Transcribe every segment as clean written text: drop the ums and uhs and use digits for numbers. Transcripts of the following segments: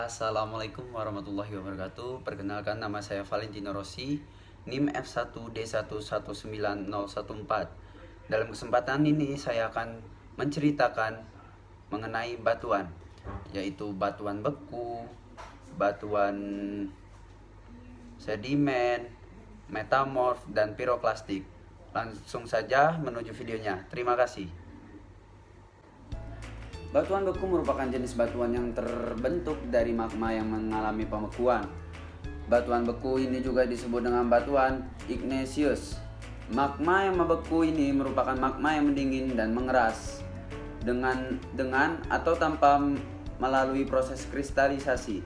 Assalamualaikum warahmatullahi wabarakatuh. Perkenalkan, nama saya Valentino Rossi, NIM F1D119014. Dalam kesempatan ini saya akan menceritakan mengenai batuan, yaitu batuan beku, batuan sedimen, metamorf, dan piroklastik. Langsung saja menuju videonya. Terima kasih. Batuan beku merupakan jenis batuan yang terbentuk dari magma yang mengalami pembekuan. Batuan beku ini juga disebut dengan batuan igneous. Magma yang membeku ini merupakan magma yang mendingin dan mengeras dengan atau tanpa melalui proses kristalisasi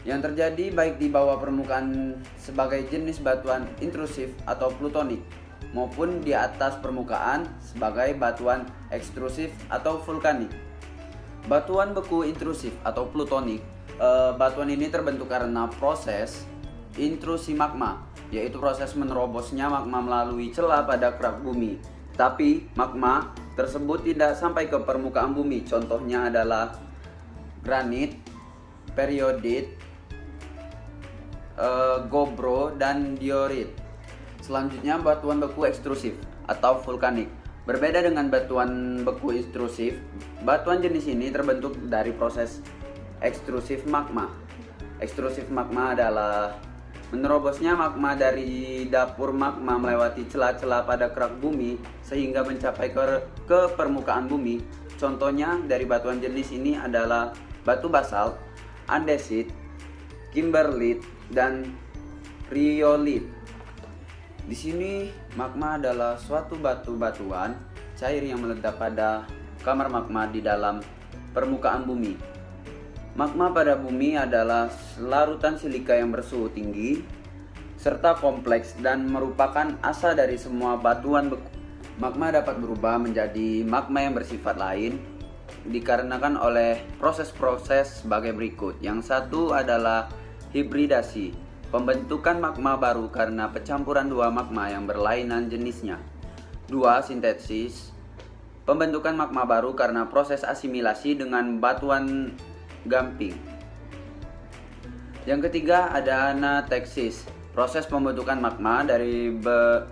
yang terjadi baik di bawah permukaan sebagai jenis batuan intrusif atau plutonik, maupun di atas permukaan sebagai batuan ekstrusif atau vulkanik. Batuan beku intrusif atau plutonik, batuan ini terbentuk karena proses intrusi magma, yaitu proses menerobosnya magma melalui celah pada kerak bumi. Tapi magma tersebut tidak sampai ke permukaan bumi. Contohnya adalah granit, periodit, gobro, dan diorit. Selanjutnya, batuan beku ekstrusif atau vulkanik. Berbeda dengan batuan beku intrusif, batuan jenis ini terbentuk dari proses ekstrusif magma. Ekstrusif magma adalah menerobosnya magma dari dapur magma melewati celah-celah pada kerak bumi sehingga mencapai ke permukaan bumi. Contohnya dari batuan jenis ini adalah batu basalt, andesit, kimberlite, dan riolit. Di sini magma adalah suatu batu-batuan cair yang meledak pada kamar magma di dalam permukaan bumi. Magma pada bumi adalah larutan silika yang bersuhu tinggi serta kompleks dan merupakan asa dari semua batuan beku. Magma dapat berubah menjadi magma yang bersifat lain dikarenakan oleh proses-proses sebagai berikut. Yang satu adalah hibridasi, pembentukan magma baru karena pencampuran dua magma yang berlainan jenisnya. 2. Sintesis, pembentukan magma baru karena proses asimilasi dengan batuan gamping. Yang ketiga ada anateksis, proses pembentukan magma dari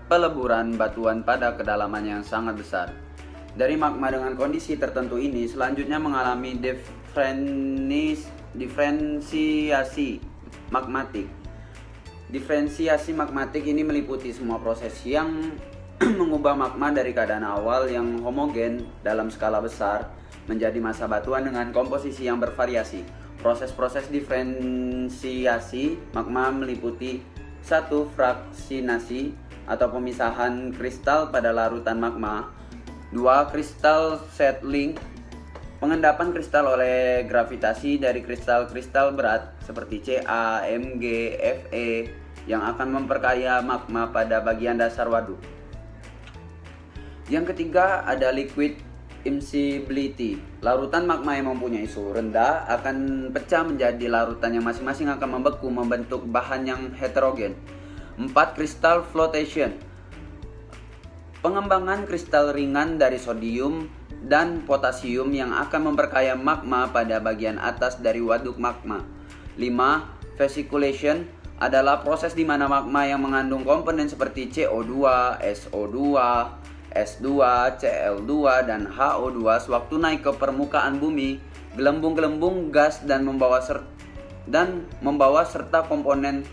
peleburan batuan pada kedalaman yang sangat besar. Dari magma dengan kondisi tertentu ini selanjutnya mengalami diferensiasi magmatik. Diferensiasi magmatik ini meliputi semua proses yang mengubah magma dari keadaan awal yang homogen dalam skala besar menjadi massa batuan dengan komposisi yang bervariasi. Proses-proses diferensiasi magma meliputi 1. Fraksinasi atau pemisahan kristal pada larutan magma. 2. Kristal settling, pengendapan kristal oleh gravitasi dari kristal-kristal berat seperti Ca, Mg, Fe yang akan memperkaya magma pada bagian dasar waduk. Yang ketiga ada liquid immiscibility. Larutan magma yang mempunyai suhu rendah akan pecah menjadi larutan yang masing-masing akan membeku membentuk bahan yang heterogen. 4. Crystal flotation, pengembangan kristal ringan dari sodium dan potasium yang akan memperkaya magma pada bagian atas dari waduk magma. 5. Vesiculation adalah proses di mana magma yang mengandung komponen seperti CO2, SO2, S2, Cl2, dan HO2 sewaktu naik ke permukaan bumi, gelembung-gelembung gas dan membawa serta komponen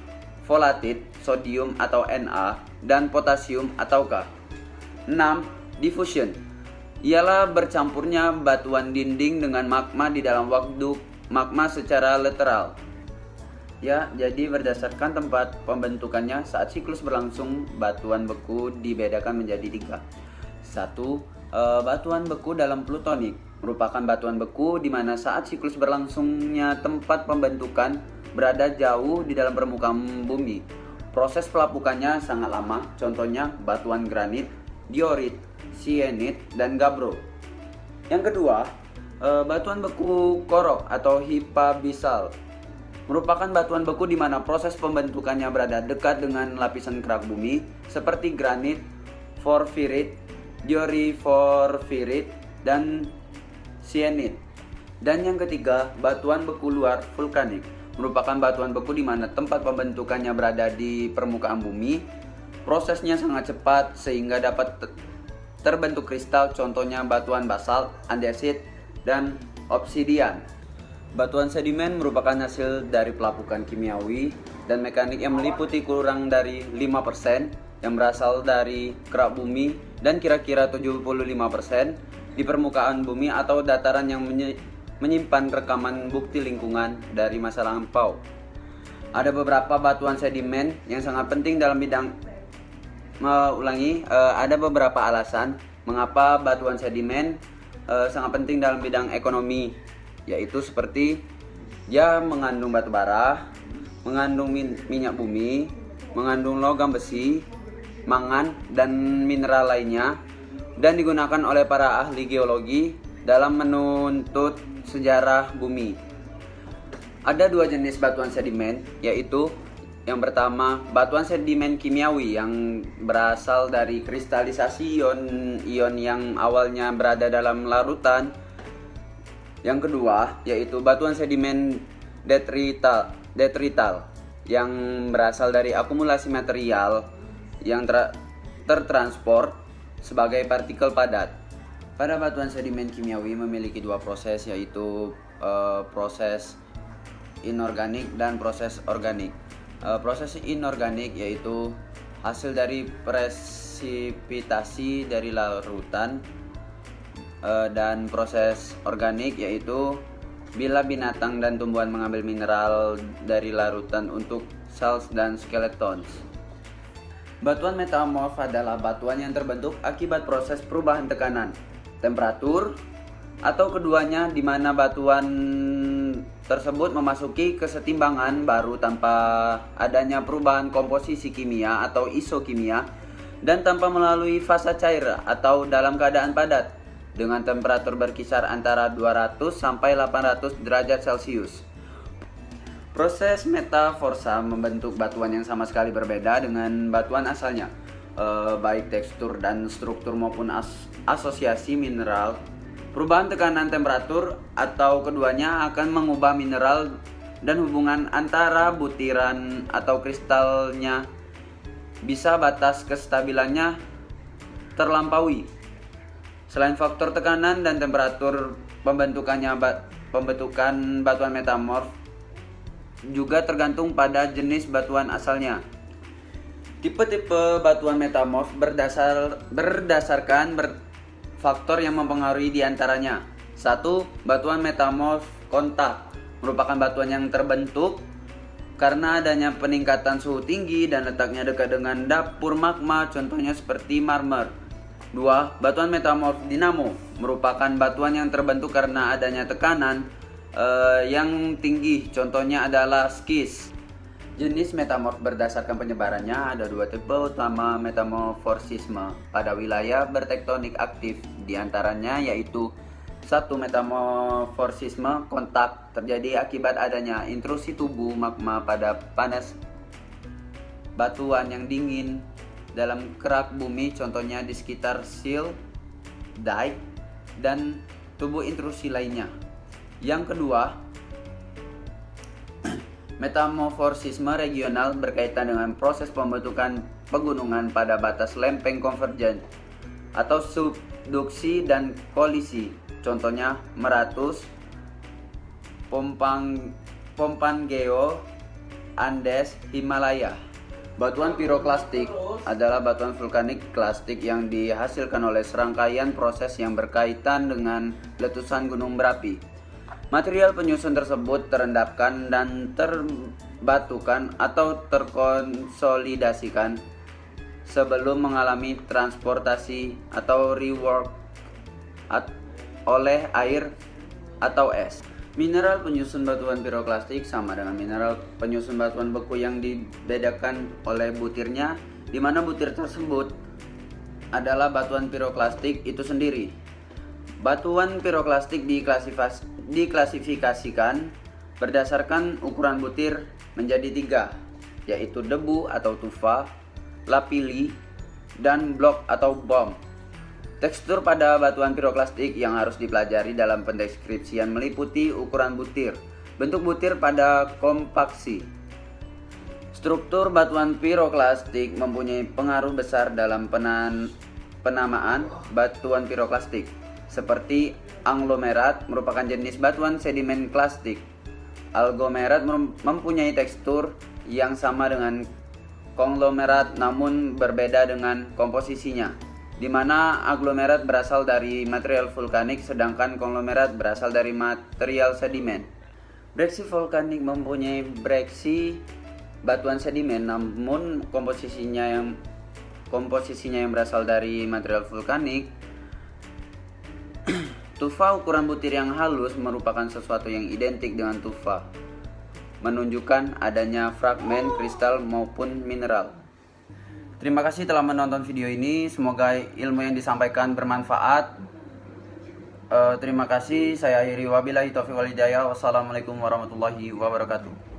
volatil, sodium atau Na, dan potasium atau K. 6. Diffusion ialah bercampurnya batuan dinding dengan magma di dalam waduk magma secara lateral. Ya, jadi berdasarkan tempat pembentukannya saat siklus berlangsung, batuan beku dibedakan menjadi 3. 1. Batuan beku dalam plutonik merupakan batuan beku di mana saat siklus berlangsungnya tempat pembentukan berada jauh di dalam permukaan bumi. Proses pelapukannya sangat lama, contohnya batuan granit, diorit, sienit, dan gabbro. Yang kedua, batuan beku korok atau hypabisal merupakan batuan beku di mana proses pembentukannya berada dekat dengan lapisan kerak bumi seperti granit, porfirit, dioriporfirit, dan sienit. Dan yang ketiga, batuan beku luar vulkanik merupakan batuan beku di mana tempat pembentukannya berada di permukaan bumi. Prosesnya sangat cepat sehingga dapat terbentuk kristal, contohnya batuan basalt, andesit, dan obsidian. Batuan sedimen merupakan hasil dari pelapukan kimiawi dan mekanik yang meliputi kurang dari 5% yang berasal dari kerak bumi dan kira-kira 75% di permukaan bumi atau dataran yang menyimpan rekaman bukti lingkungan dari masa lampau. Ada beberapa batuan sedimen yang sangat penting dalam bidang ada beberapa alasan mengapa batuan sedimen sangat penting dalam bidang ekonomi, yaitu seperti dia mengandung batu bara, mengandung minyak bumi, mengandung logam besi, mangan, dan mineral lainnya, dan digunakan oleh para ahli geologi dalam menuntut sejarah bumi. Ada dua jenis batuan sedimen, yaitu yang pertama, batuan sedimen kimiawi yang berasal dari kristalisasi ion-ion yang awalnya berada dalam larutan. Yang kedua, yaitu batuan sedimen detrital yang berasal dari akumulasi material yang tertransport sebagai partikel padat. Pada batuan sedimen kimiawi memiliki dua proses, yaitu proses inorganik dan proses organik. Proses inorganik yaitu hasil dari presipitasi dari larutan, dan proses organik yaitu bila binatang dan tumbuhan mengambil mineral dari larutan untuk cells dan skeletons. Batuan metamorf adalah batuan yang terbentuk akibat proses perubahan tekanan, temperatur, atau keduanya, di mana batuan tersebut memasuki kesetimbangan baru tanpa adanya perubahan komposisi kimia atau isokimia dan tanpa melalui fase cair atau dalam keadaan padat dengan temperatur berkisar antara 200 sampai 800 derajat Celcius. Proses metaforsa membentuk batuan yang sama sekali berbeda dengan batuan asalnya, baik tekstur dan struktur maupun asosiasi mineral. Perubahan tekanan temperatur atau keduanya akan mengubah mineral dan hubungan antara butiran atau kristalnya bisa batas kestabilannya terlampaui. Selain faktor tekanan dan temperatur, pembentukan batuan metamorf juga tergantung pada jenis batuan asalnya. Tipe-tipe batuan metamorf berdasarkan faktor yang mempengaruhi diantaranya. 1. Batuan metamorf kontak merupakan batuan yang terbentuk karena adanya peningkatan suhu tinggi dan letaknya dekat dengan dapur magma, contohnya seperti marmer. 2. Batuan metamorf dinamo merupakan batuan yang terbentuk karena adanya tekanan yang tinggi, contohnya adalah skis. Jenis metamorf berdasarkan penyebarannya ada dua tipe utama metamorfisme pada wilayah bertektonik aktif, diantaranya yaitu 1. Metamorfisme kontak terjadi akibat adanya intrusi tubuh magma pada panas batuan yang dingin dalam kerak bumi, contohnya di sekitar Seal, Dike, dan tubuh intrusi lainnya. Yang kedua, metamorfisme regional berkaitan dengan proses pembentukan pegunungan pada batas lempeng konvergen atau subduksi dan kolisi, contohnya Meratus, Pompangeo, Andes, Himalaya. Batuan piroklastik adalah batuan vulkanik klastik yang dihasilkan oleh serangkaian proses yang berkaitan dengan letusan gunung berapi. Material penyusun tersebut terendapkan dan terbatukan atau terkonsolidasikan sebelum mengalami transportasi atau rework oleh air atau es. Mineral penyusun batuan piroklastik sama dengan mineral penyusun batuan beku yang dibedakan oleh butirnya, di mana butir tersebut adalah batuan piroklastik itu sendiri. Batuan piroklastik diklasifikasikan berdasarkan ukuran butir menjadi 3, yaitu debu atau tufa, lapilli, dan blok atau bom. Tekstur pada batuan piroklastik yang harus dipelajari dalam pendeskripsian meliputi ukuran butir, bentuk butir pada kompaksi. Struktur batuan piroklastik mempunyai pengaruh besar dalam penamaan batuan piroklastik. Seperti aglomerat merupakan jenis batuan sedimen klastik. Aglomerat mempunyai tekstur yang sama dengan konglomerat namun berbeda dengan komposisinya, di mana aglomerat berasal dari material vulkanik sedangkan konglomerat berasal dari material sedimen. Breksi vulkanik mempunyai breksi batuan sedimen namun komposisinya yang berasal dari material vulkanik. Tufa ukuran butir yang halus merupakan sesuatu yang identik dengan tufa, menunjukkan adanya fragmen kristal maupun mineral. Terima kasih telah menonton video ini, semoga ilmu yang disampaikan bermanfaat. Terima kasih, saya akhiri wabillahi taufiq wal hidayah. Wassalamualaikum warahmatullahi wabarakatuh.